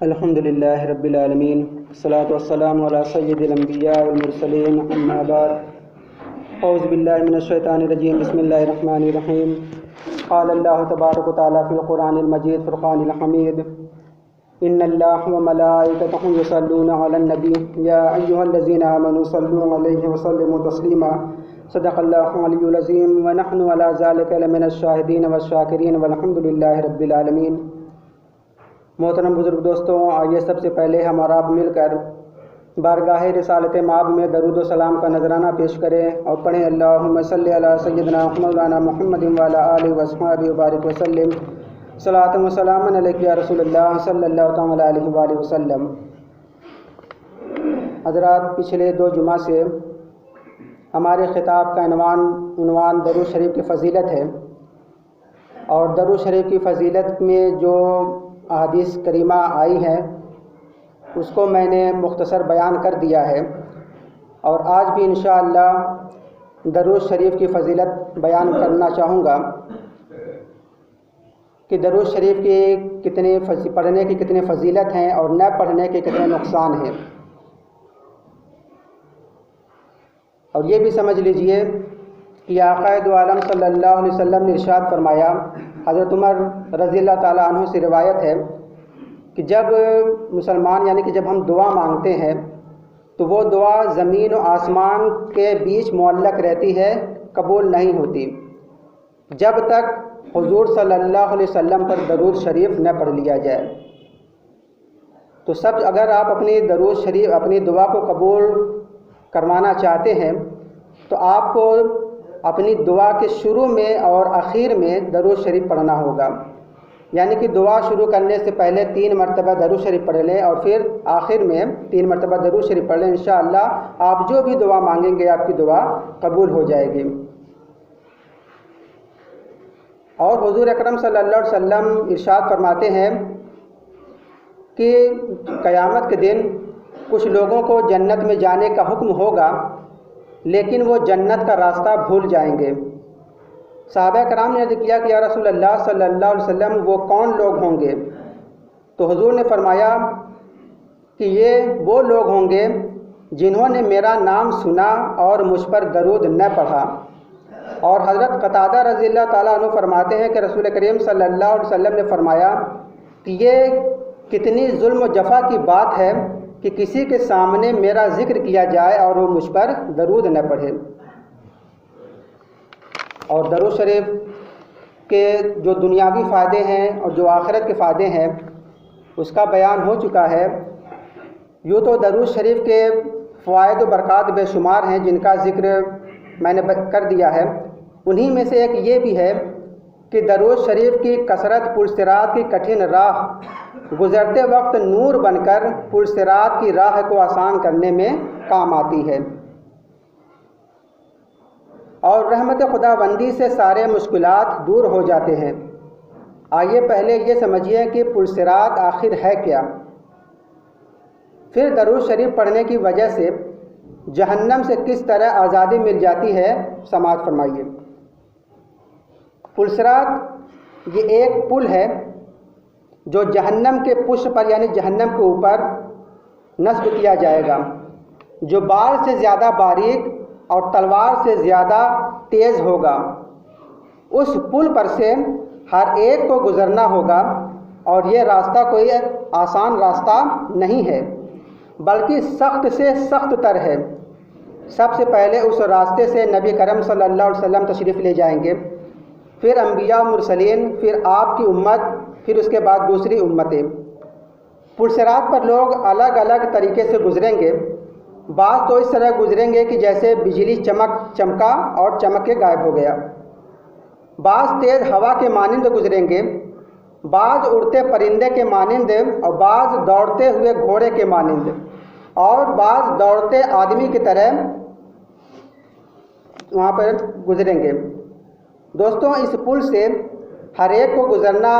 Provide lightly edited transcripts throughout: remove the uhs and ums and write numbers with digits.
الحمد للہ رب العالمین، والصلاة والسلام علی سید الانبیاء والمرسلین، اما بعد، اعوذ باللہ من الشیطان الرجیم، بسم اللہ الرحمن الرحیم۔ قال اللہ تبارک و تعالیٰ فی القرآن المجید فرقان الحمید، ان اللہ وملائکتہ یصلون علی النبی یا ایہا الذین آمنوا صلوا علیہ وسلموا تسلیما۔ صدق اللہ العلی العظیم، ونحن علی ذلک لمن الشاہدین والشاکرین، والحمد للہ رب العالمین۔ محترم بزرگ دوستوں، آئیے سب سے پہلے ہم اور آپ مل کر بارگاہ رسالت مآب میں درود و سلام کا نذرانہ پیش کریں اور پڑھیں اللہم صلی علی سیدنا مولانا محمد وعلی آلہ وصحبہ وبارک وسلم۔ صلاۃ و سلام علیک یا رسول اللہ صلی اللہ تعالی علیہ وآلہ وسلم۔ حضرات، پچھلے 2 جمعہ سے ہمارے خطاب کا عنوان درود شریف کی فضیلت ہے، اور درود شریف کی فضیلت میں جو احادیث کریمہ آئی ہیں اس کو میں نے مختصر بیان کر دیا ہے، اور آج بھی انشاءاللہ درود شریف کی فضیلت بیان کرنا چاہوں گا کہ درود شریف کی پڑھنے کی کتنے فضیلت ہیں اور نہ پڑھنے کے کتنے نقصان ہیں۔ اور یہ بھی سمجھ لیجئے کہ آقا دو عالم صلی اللہ علیہ وسلم نے ارشاد فرمایا، حضرت عمر رضی اللہ تعالیٰ عنہ سے روایت ہے کہ جب مسلمان یعنی کہ جب ہم دعا مانگتے ہیں تو وہ دعا زمین و آسمان کے بیچ معلق رہتی ہے، قبول نہیں ہوتی جب تک حضور صلی اللہ علیہ وسلم پر درود شریف نہ پڑھ لیا جائے۔ تو اگر آپ اپنی دعا کو قبول کروانا چاہتے ہیں تو آپ کو اپنی دعا کے شروع میں اور آخر میں درود شریف پڑھنا ہوگا، یعنی کہ دعا شروع کرنے سے پہلے 3 مرتبہ درود شریف پڑھ لیں اور پھر آخر میں 3 مرتبہ درود شریف پڑھ لیں۔ انشاءاللہ آپ جو بھی دعا مانگیں گے آپ کی دعا قبول ہو جائے گی۔ اور حضور اکرم صلی اللہ علیہ وسلم ارشاد فرماتے ہیں کہ قیامت کے دن کچھ لوگوں کو جنت میں جانے کا حکم ہوگا، لیکن وہ جنت کا راستہ بھول جائیں گے۔ صحابہ کرام نے عرض کیا کہ یا رسول اللہ صلی اللہ علیہ وسلم وہ کون لوگ ہوں گے؟ تو حضور نے فرمایا کہ یہ وہ لوگ ہوں گے جنہوں نے میرا نام سنا اور مجھ پر درود نہ پڑھا۔ اور حضرت قتادہ رضی اللہ تعالیٰ عنہ فرماتے ہیں کہ رسول کریم صلی اللہ علیہ وسلم نے فرمایا کہ یہ کتنی ظلم و جفا کی بات ہے کہ کسی کے سامنے میرا ذکر کیا جائے اور وہ مجھ پر درود نہ پڑھے۔ اور درود شریف کے جو دنیاوی فائدے ہیں اور جو آخرت کے فائدے ہیں اس کا بیان ہو چکا ہے۔ یوں تو درود شریف کے فوائد و برکات بے شمار ہیں جن کا ذکر میں نے کر دیا ہے، انہی میں سے ایک یہ بھی ہے کہ درود شریف کی کثرت پرصراط کی کٹھن راہ گزرتے وقت نور بن کر پرصراط کی راہ کو آسان کرنے میں کام آتی ہے، اور رحمت خدا بندی سے سارے مشکلات دور ہو جاتے ہیں۔ آئیے پہلے یہ سمجھیے کہ پرصراط آخر ہے کیا، پھر درود شریف پڑھنے کی وجہ سے جہنم سے کس طرح آزادی مل جاتی ہے سماعت فرمائیے۔ پرصراط یہ ایک پل ہے جو جہنم کے پشت پر یعنی جہنم کے اوپر نصب کیا جائے گا، جو بال سے زیادہ باریک اور تلوار سے زیادہ تیز ہوگا۔ اس پل پر سے ہر ایک کو گزرنا ہوگا، اور یہ راستہ کوئی آسان راستہ نہیں ہے بلکہ سخت سے سخت تر ہے۔ سب سے پہلے اس راستے سے نبی کرم صلی اللہ علیہ وسلم تشریف لے جائیں گے، پھر انبیاء و مرسلین، پھر آپ کی امت، پھر اس کے بعد دوسری امتیں۔ پرصراط پر لوگ الگ الگ طریقے سے گزریں گے۔ بعض تو اس طرح گزریں گے کہ جیسے بجلی چمکا اور چمک کے غائب ہو گیا، بعض تیز ہوا کے مانند گزریں گے، بعض اڑتے پرندے کے مانند، اور بعض دوڑتے ہوئے گھوڑے کے مانند، اور بعض دوڑتے آدمی کی طرح وہاں پر گزریں گے۔ دوستوں، اس پل سے ہر ایک کو گزرنا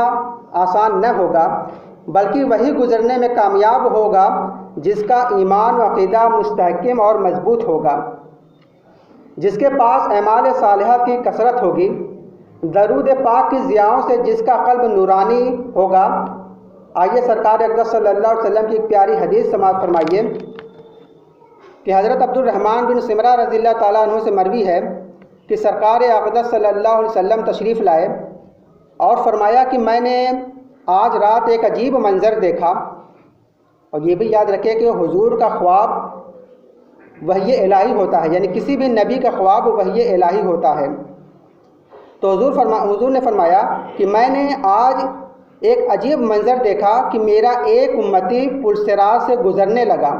آسان نہ ہوگا، بلکہ وہی گزرنے میں کامیاب ہوگا جس کا ایمان و عقیدہ مستحکم اور مضبوط ہوگا، جس کے پاس اعمال صالحہ کی کثرت ہوگی، درود پاک کی ضیاؤں سے جس کا قلب نورانی ہوگا، آئیے سرکار اقدس صلی اللہ علیہ وسلم کی ایک پیاری حدیث سماعت فرمائیے کہ حضرت عبد الرحمن بن سمرہ رضی اللہ تعالیٰ عنہ سے مروی ہے کہ سرکار اقدس صلی اللہ علیہ وسلم تشریف لائے اور فرمایا کہ میں نے آج رات ایک عجیب منظر دیکھا. اور یہ بھی یاد رکھے کہ حضور کا خواب وحی الہی ہوتا ہے، یعنی کسی بھی نبی کا خواب وحی الہی ہوتا ہے. تو حضور نے فرمایا کہ میں نے آج ایک عجیب منظر دیکھا کہ میرا ایک امتی پل صراط سے گزرنے لگا.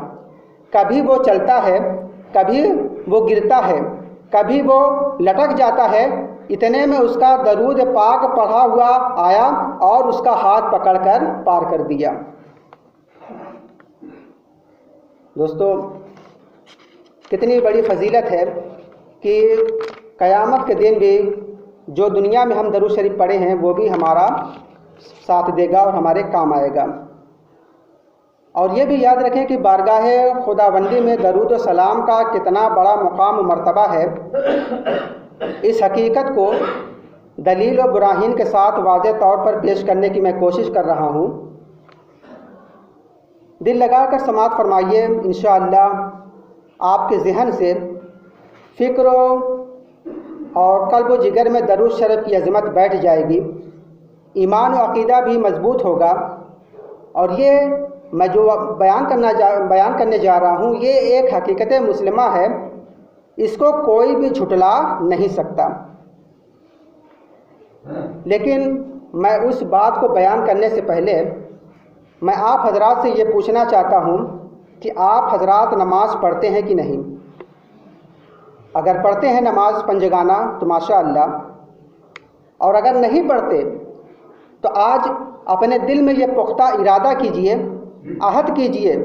کبھی وہ چلتا ہے، کبھی وہ گرتا ہے، کبھی وہ لٹک جاتا ہے. اتنے میں اس کا درود پاک پڑھا ہوا آیا اور اس کا ہاتھ پکڑ کر پار کر دیا. دوستو، کتنی بڑی فضیلت ہے کہ قیامت کے دن بھی جو دنیا میں ہم درود شریف پڑھے ہیں وہ بھی ہمارا ساتھ دے گا اور ہمارے کام آئے گا. اور یہ بھی یاد رکھیں کہ بارگاہ خداوندی میں درود و سلام کا کتنا بڑا مقام و مرتبہ ہے. اس حقیقت کو دلیل و براہین کے ساتھ واضح طور پر پیش کرنے کی میں کوشش کر رہا ہوں. دل لگا کر سماعت فرمائیے، انشاءاللہ آپ کے ذہن سے فکر اور قلب و جگر میں درود شریف کی عظمت بیٹھ جائے گی، ایمان و عقیدہ بھی مضبوط ہوگا. اور یہ میں جو بیان کرنے جا رہا ہوں یہ ایک حقیقت مسلمہ ہے، اس کو کوئی بھی جھٹلا نہیں سکتا. لیکن میں اس بات کو بیان کرنے سے پہلے میں آپ حضرات سے یہ پوچھنا چاہتا ہوں کہ آپ حضرات نماز پڑھتے ہیں کہ نہیں؟ اگر پڑھتے ہیں نماز پنجگانہ تو ماشاء اللہ، اور اگر نہیں پڑھتے تو آج اپنے دل میں یہ پختہ ارادہ کیجئے، عہد کیجئے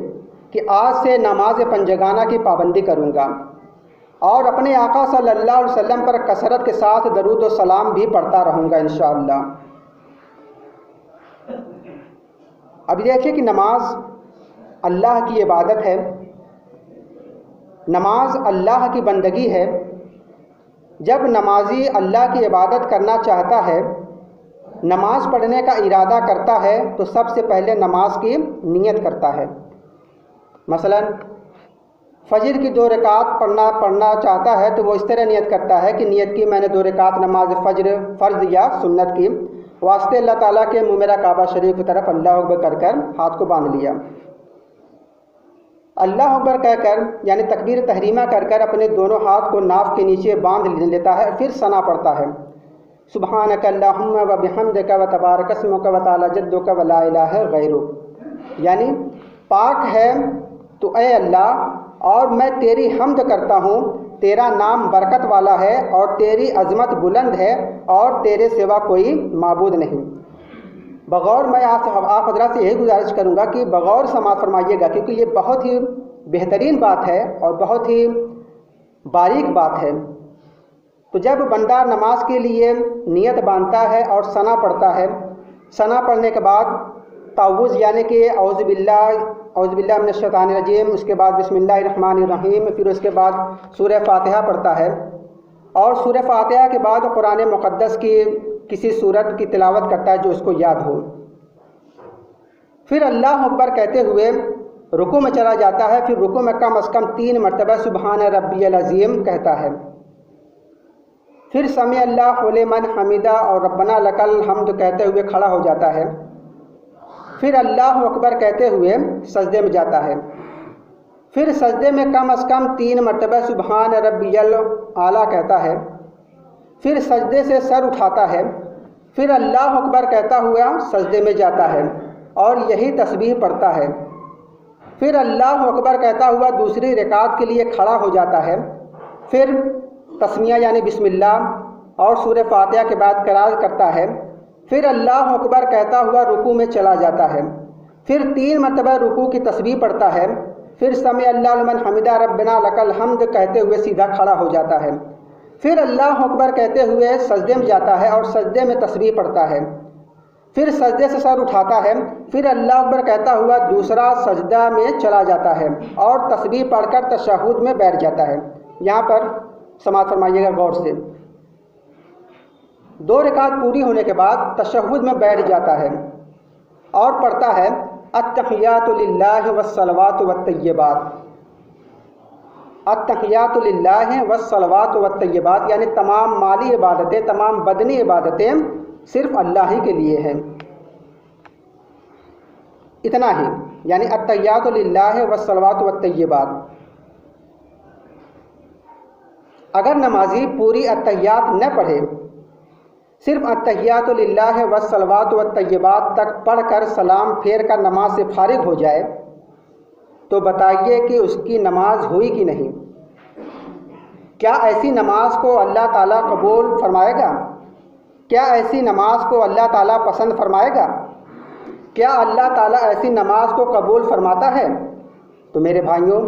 کہ آج سے نماز پنجگانہ کی پابندی کروں گا اور اپنے آقا صلی اللہ علیہ وسلم پر کثرت کے ساتھ درود و سلام بھی پڑھتا رہوں گا انشاءاللہ. اب دیکھیے کہ نماز اللہ کی عبادت ہے، نماز اللہ کی بندگی ہے. جب نمازی اللہ کی عبادت کرنا چاہتا ہے، نماز پڑھنے کا ارادہ کرتا ہے تو سب سے پہلے نماز کی نیت کرتا ہے. مثلا فجر کی 2 رکعت پڑھنا چاہتا ہے تو وہ اس طرح نیت کرتا ہے کہ نیت کی میں نے 2 رکعت نماز فجر فرض یا سنت کی، واسطے اللہ تعالیٰ کے میرا کعبہ شریف کی طرف اللہ اکبر کر کر ہاتھ کو باندھ لیا. اللہ اکبر کہہ کر یعنی تکبیر تحریمہ کر کر اپنے دونوں ہاتھ کو ناف کے نیچے باندھ لیتا ہے، پھر ثنا پڑھتا ہے، سبحانک اللہم و بحمدک و تبارک اسمک و تعالی جدک و لا الہ غیرک، یعنی پاک ہے تو اے اللہ اور میں تیری حمد کرتا ہوں، تیرا نام برکت والا ہے اور تیری عظمت بلند ہے اور تیرے سوا کوئی معبود نہیں. بغور میں آپ حضرات سے یہی گزارش کروں گا کہ بغور سماعت فرمائیے گا، کیونکہ یہ بہت ہی بہترین بات ہے اور بہت ہی باریک بات ہے. تو جب بندہ نماز کے لیے نیت باندھتا ہے اور ثنا پڑھتا ہے، ثنا پڑھنے کے بعد تعوذ یعنی کہ اعوذ باللہ من الشیطان الرجیم، اس کے بعد بسم اللہ الرحمن الرحیم، پھر اس کے بعد سورہ فاتحہ پڑھتا ہے اور سورہ فاتحہ کے بعد قرآن مقدس کی کسی سورت کی تلاوت کرتا ہے جو اس کو یاد ہو. پھر اللہ اکبر کہتے ہوئے رکوع میں چلا جاتا ہے، پھر رکوع میں کم از کم 3 مرتبہ سبحان ربی العظیم کہتا ہے، پھر سمع اللہ لمن حمیدہ اور ربنا لک الحمد کہتے ہوئے کھڑا ہو جاتا ہے، پھر اللہ اکبر کہتے ہوئے سجدے میں جاتا ہے، پھر سجدے میں کم از کم 3 مرتبہ سبحان ربی الاعلیٰ کہتا ہے، پھر سجدے سے سر اٹھاتا ہے، پھر اللہ اکبر کہتا ہوا سجدے میں جاتا ہے اور یہی تسبیح پڑھتا ہے، پھر اللہ اکبر کہتا ہوا دوسری رکعت کے لیے کھڑا ہو جاتا ہے، پھر تسمیہ یعنی بسم اللہ اور سورہ فاتحہ کے بعد قرات کرتا ہے، پھر اللہ اکبر کہتا ہوا رکوع میں چلا جاتا ہے، پھر 3 مرتبہ رکوع کی تسبیح پڑھتا ہے، پھر سمع اللہ لمن حمدہ ربنا لک الحمد کہتے ہوئے سیدھا کھڑا ہو جاتا ہے، پھر اللہ اکبر کہتے ہوئے سجدے میں جاتا ہے اور سجدے میں تسبیح پڑھتا ہے، پھر سجدے سے سر اٹھاتا ہے، پھر اللہ اکبر کہتا ہوا دوسرا سجدہ میں چلا جاتا ہے اور تسبیح پڑھ کر تشہد میں بیٹھ جاتا ہے. یہاں پر سماعت فرمائیے گا غور سے. 2 رکعت پوری ہونے کے بعد تشہد میں بیٹھ جاتا ہے اور پڑھتا ہے التحیات للہ والصلوات والطیبات، التحیات للہ والصلوات والطیبات، یعنی تمام مالی عبادتیں، تمام بدنی عبادتیں صرف اللہ ہی کے لیے ہیں، اتنا ہی، یعنی التحیات للہ والصلوات والطیبات۔ اگر نمازی پوری التحیات نہ پڑھے، صرف التحیات للہ والصلوات والطیبات تک پڑھ کر سلام پھیر کر نماز سے فارغ ہو جائے تو بتائیے کہ اس کی نماز ہوئی کہ نہیں؟ کیا ایسی نماز کو اللہ تعالیٰ قبول فرمائے گا؟ کیا ایسی نماز کو اللہ تعالیٰ پسند فرمائے گا؟ کیا اللہ تعالیٰ ایسی نماز کو قبول فرماتا ہے؟ تو میرے بھائیوں،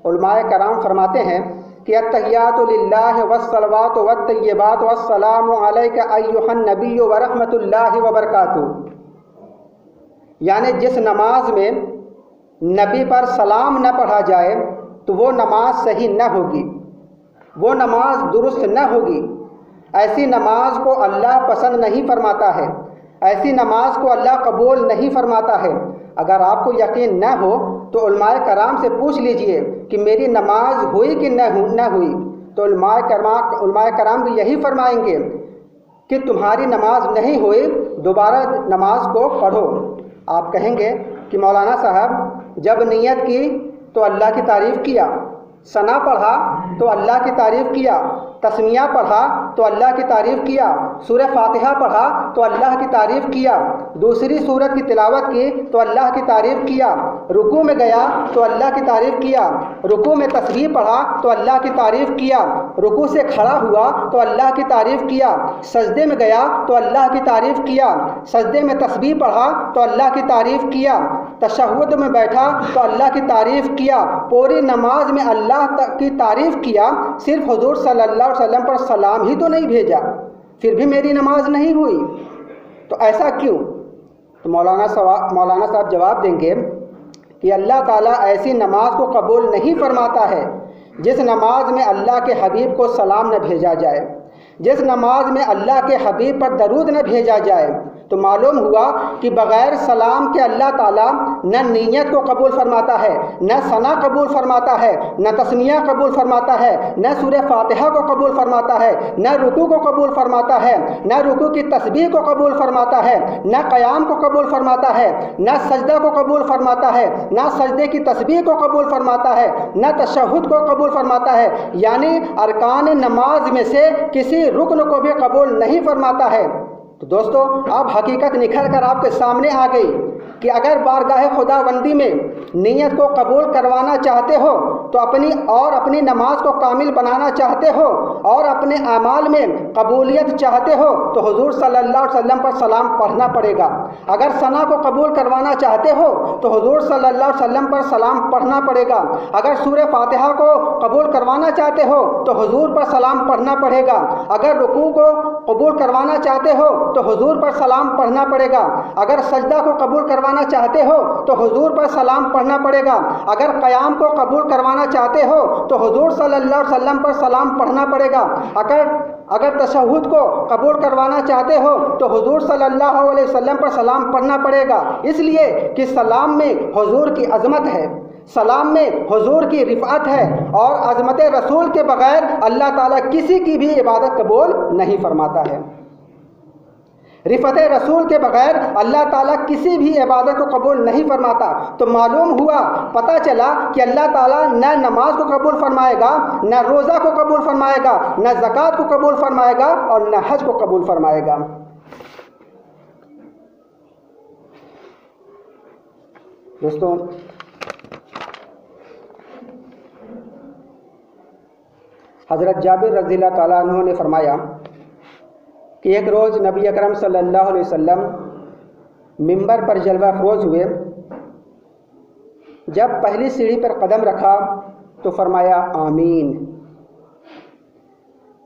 علماء کرام فرماتے ہیں کہ التحیات للہ والصلوات والطیبات والسلام علیک ایھا النبی ورحمۃ اللہ وبرکاتہ، یعنی جس نماز میں نبی پر سلام نہ پڑھا جائے تو وہ نماز صحیح نہ ہوگی، وہ نماز درست نہ ہوگی، ایسی نماز کو اللہ پسند نہیں فرماتا ہے، ایسی نماز کو اللہ قبول نہیں فرماتا ہے۔ اگر آپ کو یقین نہ ہو تو علماء کرام سے پوچھ لیجئے کہ میری نماز ہوئی کہ نہ ہوئی، تو علماء کرام بھی یہی فرمائیں گے کہ تمہاری نماز نہیں ہوئی، دوبارہ نماز کو پڑھو۔ آپ کہیں گے کہ مولانا صاحب جب نیت کی تو اللہ کی تعریف کیا، ثنا پڑھا تو اللہ کی تعریف کیا، تسمیہ پڑھا تو اللہ کی تعریف کیا، سورہ فاتحہ پڑھا تو اللہ کی تعریف کیا، دوسری سورت کی تلاوت کی تو اللہ کی تعریف کیا، رکوع میں گیا تو اللہ کی تعریف کیا، رکوع میں تسبیح پڑھا تو اللہ کی تعریف کیا، رکوع سے کھڑا ہوا تو اللہ کی تعریف کیا، سجدے میں گیا تو اللہ کی تعریف کیا، سجدے میں تسبیح پڑھا تو اللہ کی تعریف کیا، تشہد میں بیٹھا تو اللہ کی تعریف کیا، پوری نماز میں اللہ کی تعریف کیا، صرف حضور صلی اللہ علیہ وسلم پر سلام ہی تو نہیں بھیجا، پھر بھی میری نماز نہیں ہوئی، تو ایسا کیوں؟ تو مولانا صاحب جواب دیں گے کہ اللہ تعالیٰ ایسی نماز کو قبول نہیں فرماتا ہے جس نماز میں اللہ کے حبیب کو سلام نہ بھیجا جائے، جس نماز میں اللہ کے حبیب پر درود نہ بھیجا جائے۔ تو معلوم ہوا کہ بغیر سلام کے اللہ تعالیٰ نہ نیت کو قبول فرماتا ہے، نہ ثنا قبول فرماتا ہے، نہ تسمیہ قبول فرماتا ہے، نہ سورہ فاتحہ کو قبول فرماتا ہے، نہ رکوع کو قبول فرماتا ہے، نہ رکوع کی تسبیح کو قبول فرماتا ہے، نہ قیام کو قبول فرماتا ہے، نہ سجدہ کو قبول فرماتا ہے، نہ سجدے کی تسبیح کو قبول فرماتا ہے، نہ تشہد کو قبول فرماتا ہے، یعنی ارکان نماز میں سے کسی رکن کو بھی قبول نہیں فرماتا ہے۔ تو دوستو، اب حقیقت نکھر کر آپ کے سامنے آ گئی کہ اگر بارگاہ خداوندی میں نیت کو قبول کروانا چاہتے ہو تو اپنی نماز کو کامل بنانا چاہتے ہو اور اپنے اعمال میں قبولیت چاہتے ہو تو حضور صلی اللہ علیہ وسلم پر سلام پڑھنا پڑے گا۔ اگر ثنا کو قبول کروانا چاہتے ہو تو حضور صلی اللہ علیہ وسلم پر سلام پڑھنا پڑے گا۔ اگر سورہ فاتحہ کو قبول کروانا چاہتے ہو تو حضور پر سلام پڑھنا پڑے گا۔ اگر رکوع کو قبول کروانا چاہتے ہو تو حضور پر سلام پڑھنا پڑے گا۔ اگر سجدہ کو قبول کروانا چاہتے ہو تو حضور پر سلام پڑھنا پڑے گا۔ اگر قیام کو قبول کروانا چاہتے ہو تو حضور صلی اللہ علیہ وسلم پر سلام پڑھنا پڑے گا۔ اگر تشہد کو قبول کروانا چاہتے ہو تو حضور صلی اللہ علیہ وسلم پر سلام پڑھنا پڑے گا، اس لیے کہ سلام میں حضور کی عظمت ہے، سلام میں حضور کی رفعت ہے، اور عظمت رسول کے بغیر اللہ تعالیٰ کسی کی بھی عبادت قبول نہیں فرماتا ہے۔ رفعت رسول کے بغیر اللہ تعالیٰ کسی بھی عبادت کو قبول نہیں فرماتا۔ تو معلوم ہوا، پتہ چلا کہ اللہ تعالیٰ نہ نماز کو قبول فرمائے گا، نہ روزہ کو قبول فرمائے گا، نہ زکوٰۃ کو قبول فرمائے گا، اور نہ حج کو قبول فرمائے گا۔ دوستوں، حضرت جابر رضی اللہ تعالیٰ عنہ نے فرمایا کہ ایک روز نبی اکرم صلی اللہ علیہ وسلم منبر پر جلوہ افروز ہوئے۔ جب پہلی سیڑھی پر قدم رکھا تو فرمایا آمین،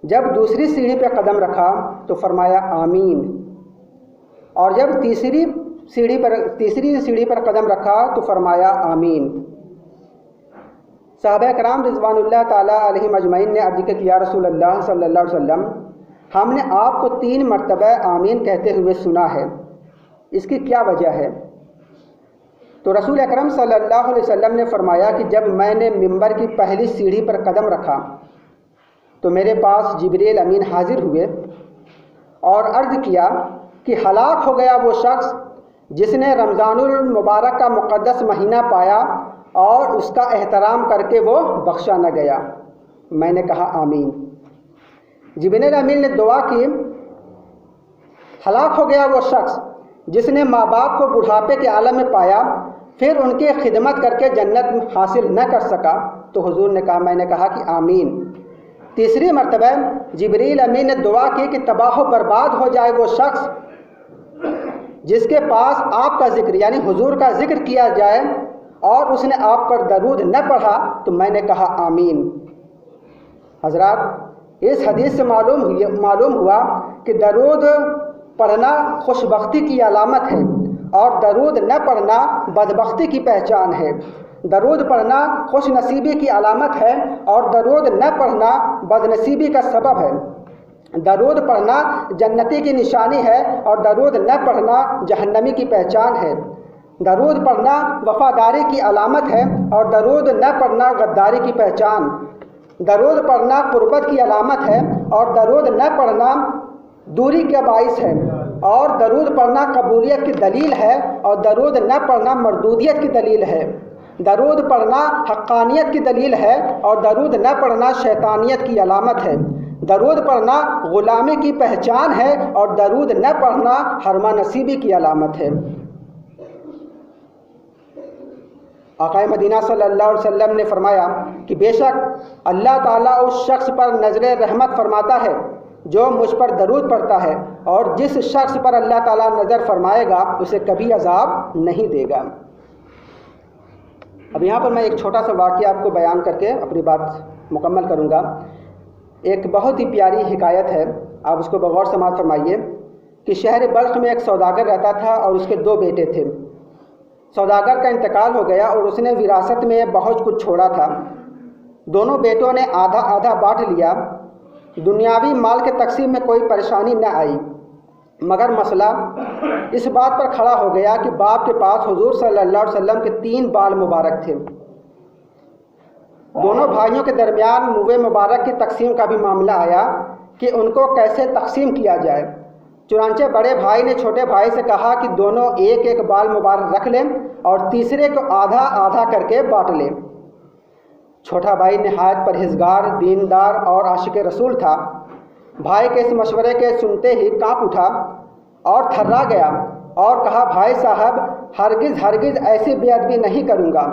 جب دوسری سیڑھی پر قدم رکھا تو فرمایا آمین، اور جب تیسری سیڑھی پر قدم رکھا تو فرمایا آمین۔ صحابہ کرام رضوان اللہ تعالیٰ علیہم اجمعین نے عرض کیا کہ یا رسول اللہ صلی اللہ علیہ وسلم، ہم نے آپ کو 3 مرتبہ آمین کہتے ہوئے سنا ہے، اس کی کیا وجہ ہے؟ تو رسول اکرم صلی اللہ علیہ وسلم نے فرمایا کہ جب میں نے ممبر کی پہلی سیڑھی پر قدم رکھا تو میرے پاس جبریل امین حاضر ہوئے اور عرض کیا کہ ہلاک ہو گیا وہ شخص جس نے رمضان المبارک کا مقدس مہینہ پایا اور اس کا احترام کر کے وہ بخشا نہ گیا۔ میں نے کہا آمین۔ جبریل امین نے دعا کی، ہلاک ہو گیا وہ شخص جس نے ماں باپ کو بڑھاپے کے عالم میں پایا پھر ان کی خدمت کر کے جنت حاصل نہ کر سکا۔ تو حضور نے کہا، میں نے کہا کہ آمین۔ تیسری مرتبہ جبریل امین نے دعا کی کہ تباہ و برباد ہو جائے وہ شخص جس کے پاس آپ کا ذکر یعنی حضور کا ذکر کیا جائے اور اس نے آپ پر درود نہ پڑھا۔ تو میں نے کہا آمین۔ حضرات، اس حدیث سے معلوم ہوا کہ درود پڑھنا خوش بختی کی علامت ہے اور درود نہ پڑھنا بدبختی کی پہچان ہے۔ درود پڑھنا خوش نصیبی کی علامت ہے اور درود نہ پڑھنا بدنصیبی کا سبب ہے۔ درود پڑھنا جنتی کی نشانی ہے اور درود نہ پڑھنا جہنمی کی پہچان ہے۔ درود پڑھنا وفاداری کی علامت ہے اور درود نہ پڑھنا غداری کی پہچان۔ درود پڑھنا قربت کی علامت ہے اور درود نہ پڑھنا دوری کا باعث ہے، اور درود پڑھنا قبولیت کی دلیل ہے اور درود نہ پڑھنا مردودیت کی دلیل ہے۔ درود پڑھنا حقانیت کی دلیل ہے اور درود نہ پڑھنا شیطانیت کی علامت ہے۔ درود پڑھنا غلامی کی پہچان ہے اور درود نہ پڑھنا حرما نصیبی کی علامت ہے۔ آقا مدینہ صلی اللہ علیہ وسلم نے فرمایا کہ بے شک اللہ تعالیٰ اس شخص پر نظر رحمت فرماتا ہے جو مجھ پر درود پڑھتا ہے، اور جس شخص پر اللہ تعالیٰ نظر فرمائے گا اسے کبھی عذاب نہیں دے گا۔ اب یہاں پر میں ایک چھوٹا سا واقعہ آپ کو بیان کر کے اپنی بات مکمل کروں گا۔ ایک بہت ہی پیاری حکایت ہے، آپ اس کو بغور سماعت فرمائیے کہ شہر بلخ میں ایک سوداگر رہتا تھا اور اس کے 2 بیٹے تھے۔ سوداگر کا انتقال ہو گیا اور اس نے وراثت میں بہت کچھ چھوڑا تھا۔ دونوں بیٹوں نے آدھا آدھا بانٹ لیا۔ دنیاوی مال کے تقسیم میں کوئی پریشانی نہ آئی، مگر مسئلہ اس بات پر کھڑا ہو گیا کہ باپ کے پاس حضور صلی اللہ علیہ وسلم کے 3 بال مبارک تھے۔ دونوں بھائیوں کے درمیان موے مبارک کی تقسیم کا بھی معاملہ آیا کہ ان کو کیسے تقسیم کیا جائے۔ چنانچہ بڑے بھائی نے چھوٹے بھائی سے کہا کہ دونوں ایک ایک بال مبارک رکھ لیں اور تیسرے کو آدھا آدھا کر کے بانٹ لیں۔ چھوٹا بھائی نہایت پرہیزگار، دیندار اور عاشق رسول تھا۔ بھائی کے اس مشورے کے سنتے ہی کانپ اٹھا اور تھرا گیا اور کہا، بھائی صاحب، ہرگز ایسی بے ادبی نہیں کروں گا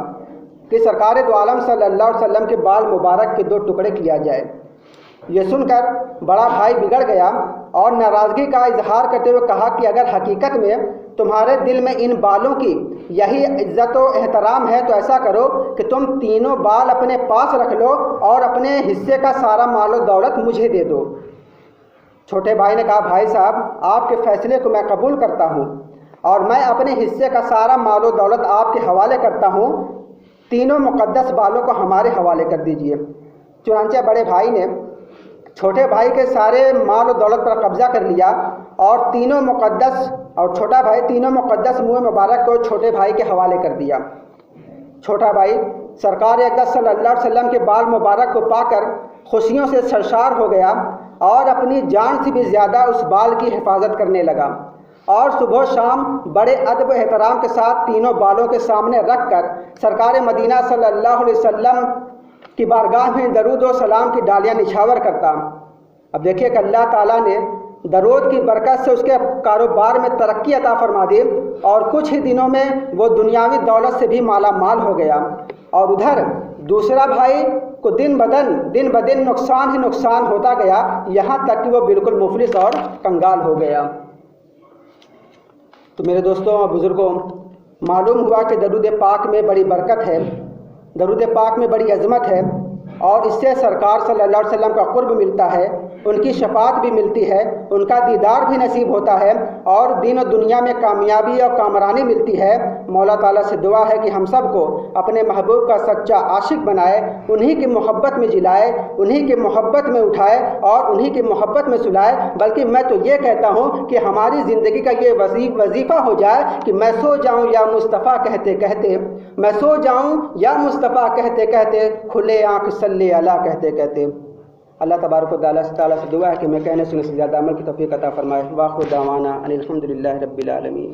کہ سرکار دو عالم صلی اللہ علیہ وسلم کے بال مبارک کے 2 ٹکڑے کیا جائے۔ یہ سن کر بڑا بھائی بگڑ گیا اور ناراضگی کا اظہار کرتے ہوئے کہا کہ اگر حقیقت میں تمہارے دل میں ان بالوں کی یہی عزت و احترام ہے تو ایسا کرو کہ تم تینوں بال اپنے پاس رکھ لو اور اپنے حصے کا سارا مال و دولت مجھے دے دو۔ چھوٹے بھائی نے کہا، بھائی صاحب، آپ کے فیصلے کو میں قبول کرتا ہوں اور میں اپنے حصے کا سارا مال و دولت آپ کے حوالے کرتا ہوں، تینوں مقدس بالوں کو ہمارے حوالے کر دیجئے۔ چنانچہ بڑے بھائی نے چھوٹے بھائی کے سارے مال و دولت پر قبضہ کر لیا اور چھوٹا بھائی تینوں مقدس منہ مبارک کو چھوٹے بھائی کے حوالے کر دیا۔ چھوٹا بھائی سرکار اقدس صلی اللہ علیہ وسلم کے بال مبارک کو پا کر خوشیوں سے سرشار ہو گیا اور اپنی جان سے بھی زیادہ اس بال کی حفاظت کرنے لگا، اور صبح و شام بڑے ادب و احترام کے ساتھ تینوں بالوں کے سامنے رکھ کر سرکار مدینہ صلی اللہ علیہ وسلم کی بارگاہ میں درود و سلام کی ڈالیاں نچھاور کرتا۔ اب دیکھیے کہ اللہ تعالیٰ نے درود کی برکت سے اس کے کاروبار میں ترقی عطا فرما دی اور کچھ ہی دنوں میں وہ دنیاوی دولت سے بھی مالا مال ہو گیا، اور ادھر دوسرا بھائی کو دن بدن نقصان ہی نقصان ہوتا گیا، یہاں تک کہ وہ بالکل مفلس اور کنگال ہو گیا۔ تو میرے دوستوں اور بزرگوں، معلوم ہوا کہ درود پاک میں بڑی برکت ہے، درود پاک میں بڑی عظمت ہے، اور اس سے سرکار صلی اللہ علیہ وسلم کا قرب ملتا ہے، ان کی شفاعت بھی ملتی ہے، ان کا دیدار بھی نصیب ہوتا ہے اور دین و دنیا میں کامیابی اور کامرانی ملتی ہے۔ مولا تعالیٰ سے دعا ہے کہ ہم سب کو اپنے محبوب کا سچا عاشق بنائے، انہی کی محبت میں جلائے، انہی کی محبت میں اٹھائے اور انہی کی محبت میں سلائے۔ بلکہ میں تو یہ کہتا ہوں کہ ہماری زندگی کا یہ وظیفہ ہو جائے کہ میں سو جاؤں یا مصطفیٰ کہتے کہتے، میں سو جاؤں یا مصطفیٰ کہتے کہتے، کھلے آنکھ صلی اللہ کہتے کہتے۔ اللہ تبارک و تعالیٰ سے دعا ہے کہ میں کہنے سننے سے زیادہ عمل کی توفیق عطا فرمائے۔ وآخر دعوانا ان الحمد للہ رب العالمین۔